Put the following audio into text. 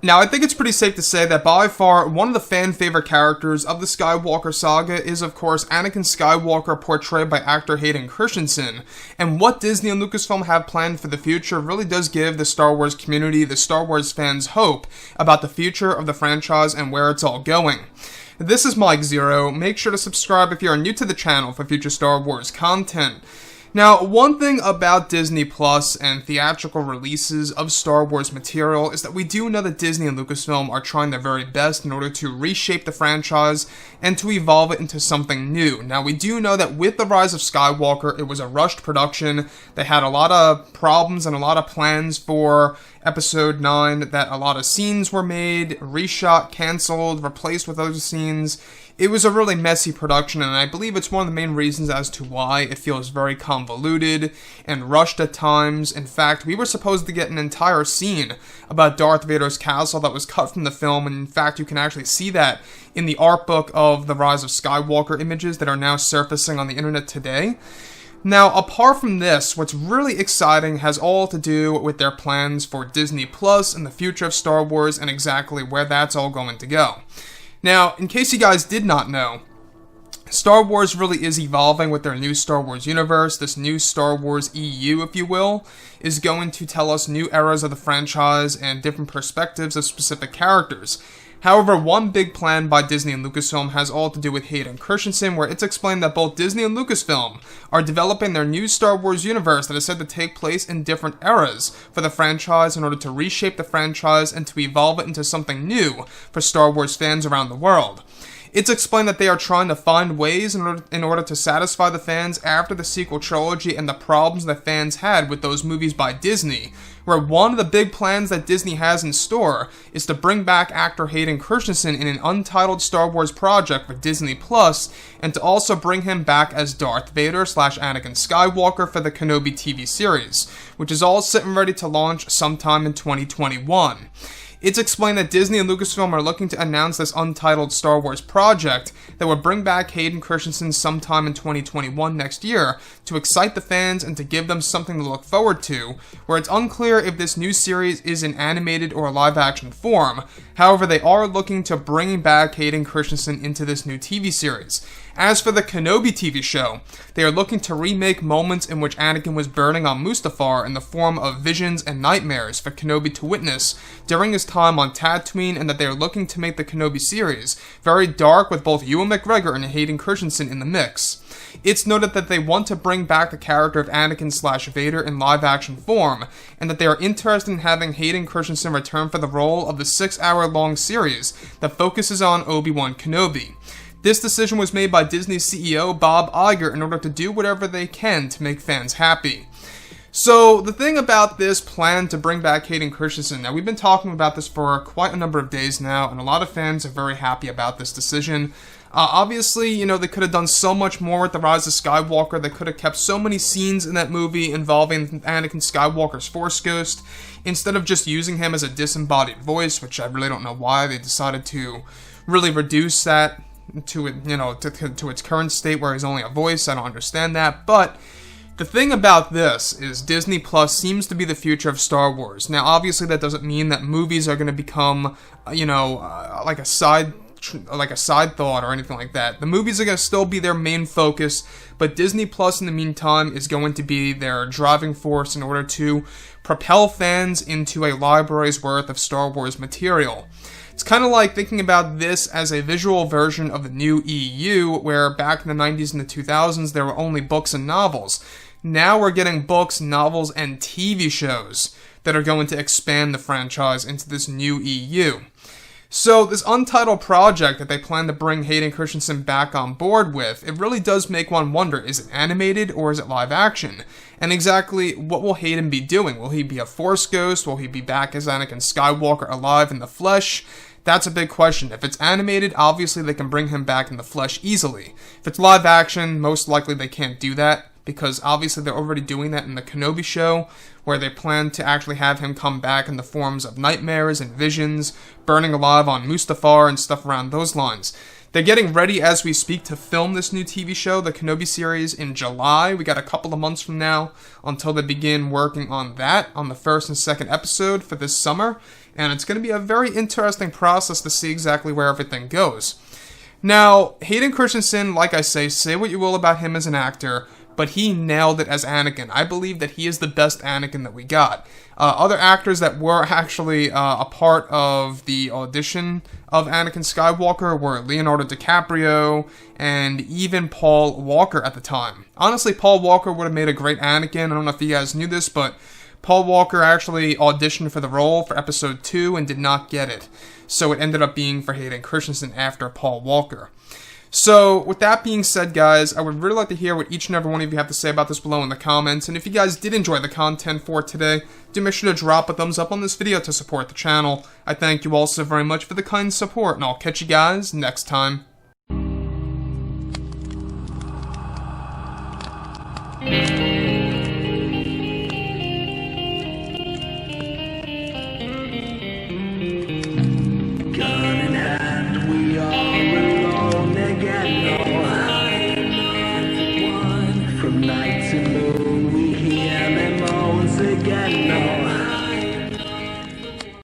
Now, I think it's pretty safe to say that by far one of the fan-favorite characters of the Skywalker saga is, of course, Anakin Skywalker, portrayed by actor Hayden Christensen. And what Disney and Lucasfilm have planned for the future really does give the Star Wars community, the Star Wars fans, hope about the future of the franchise and where it's all going. This is Mike Zero. Make sure to subscribe if you are new to the channel for future Star Wars content. Now, one thing about Disney Plus and theatrical releases of Star Wars material is that we do know that Disney and Lucasfilm are trying their very best in order to reshape the franchise and to evolve it into something new. Now, we do know that with The Rise of Skywalker, it was a rushed production. They had a lot of problems and a lot of plans for Episode 9, that a lot of scenes were made, reshot, canceled, replaced with other scenes. It was a really messy production, and I believe it's one of the main reasons as to why it feels very convoluted and rushed at times. In fact, we were supposed to get an entire scene about Darth Vader's castle that was cut from the film, and in fact, you can actually see that in the art book of The Rise of Skywalker images that are now surfacing on the internet today. Now, apart from this, what's really exciting has all to do with their plans for Disney Plus and the future of Star Wars and exactly where that's all going to go. Now, in case you guys did not know, Star Wars really is evolving with their new Star Wars universe. This new Star Wars EU, if you will, is going to tell us new eras of the franchise and different perspectives of specific characters. However, one big plan by Disney and Lucasfilm has all to do with Hayden Christensen, where it's explained that both Disney and Lucasfilm are developing their new Star Wars universe that is said to take place in different eras for the franchise in order to reshape the franchise and to evolve it into something new for Star Wars fans around the world. It's explained that they are trying to find ways in order to satisfy the fans after the sequel trilogy and the problems that fans had with those movies by Disney, where one of the big plans that Disney has in store is to bring back actor Hayden Christensen in an untitled Star Wars project for Disney Plus, and to also bring him back as Darth Vader / Anakin Skywalker for the Kenobi TV series, which is all sitting ready to launch sometime in 2021. It's explained that Disney and Lucasfilm are looking to announce this untitled Star Wars project that would bring back Hayden Christensen sometime in 2021 next year to excite the fans and to give them something to look forward to, where it's unclear if this new series is in animated or live-action form. However, they are looking to bring back Hayden Christensen into this new TV series. As for the Kenobi TV show, they are looking to remake moments in which Anakin was burning on Mustafar in the form of visions and nightmares for Kenobi to witness during his time on Tatooine, and that they are looking to make the Kenobi series very dark with both Ewan McGregor and Hayden Christensen in the mix. It's noted that they want to bring back the character of Anakin / Vader in live-action form, and that they are interested in having Hayden Christensen return for the role of the 6-hour-long series that focuses on Obi-Wan Kenobi. This decision was made by Disney's CEO, Bob Iger, in order to do whatever they can to make fans happy. So, the thing about this plan to bring back Hayden Christensen, now we've been talking about this for quite a number of days now, and a lot of fans are very happy about this decision. Obviously, you know, they could have done so much more with The Rise of Skywalker. They could have kept so many scenes in that movie involving Anakin Skywalker's Force Ghost, instead of just using him as a disembodied voice, which I really don't know why they decided to really reduce that to it, you know, to its current state where he's only a voice. I don't understand that, but the thing about this is Disney Plus seems to be the future of Star Wars. Now, obviously, that doesn't mean that movies are going to become, you know, like a side thought or anything like that. The movies are going to still be their main focus, but Disney Plus in the meantime is going to be their driving force in order to propel fans into a library's worth of Star Wars material. It's kind of like thinking about this as a visual version of the new EU, where back in the 90s and the 2000s there were only books and novels. Now we're getting books, novels, and TV shows that are going to expand the franchise into this new EU. So this Untitled project that they plan to bring Hayden Christensen back on board with, it really does make one wonder, is it animated or is it live action? And exactly what will Hayden be doing? Will he be a Force ghost? Will he be back as Anakin Skywalker alive in the flesh? That's a big question. If it's animated, obviously they can bring him back in the flesh easily. If it's live action, most likely they can't do that, because obviously they're already doing that in the Kenobi show, where they plan to actually have him come back in the forms of nightmares and visions, burning alive on Mustafar and stuff around those lines. They're getting ready as we speak to film this new TV show, the Kenobi series, in July. We got a couple of months from now until they begin working on that, on the first and second episode for this summer. And it's going to be a very interesting process to see exactly where everything goes. Now, Hayden Christensen, like I say what you will about him as an actor, but he nailed it as Anakin. I believe that he is the best Anakin that we got. Other actors that were actually a part of the audition of Anakin Skywalker were Leonardo DiCaprio and even Paul Walker at the time. Honestly, Paul Walker would have made a great Anakin. I don't know if you guys knew this, but Paul Walker actually auditioned for the role for episode 2 and did not get it. So it ended up being for Hayden Christensen after Paul Walker. So, with that being said, guys, I would really like to hear what each and every one of you have to say about this below in the comments. And if you guys did enjoy the content for today, do make sure to drop a thumbs up on this video to support the channel. I thank you all so very much for the kind support, and I'll catch you guys next time. Night to move.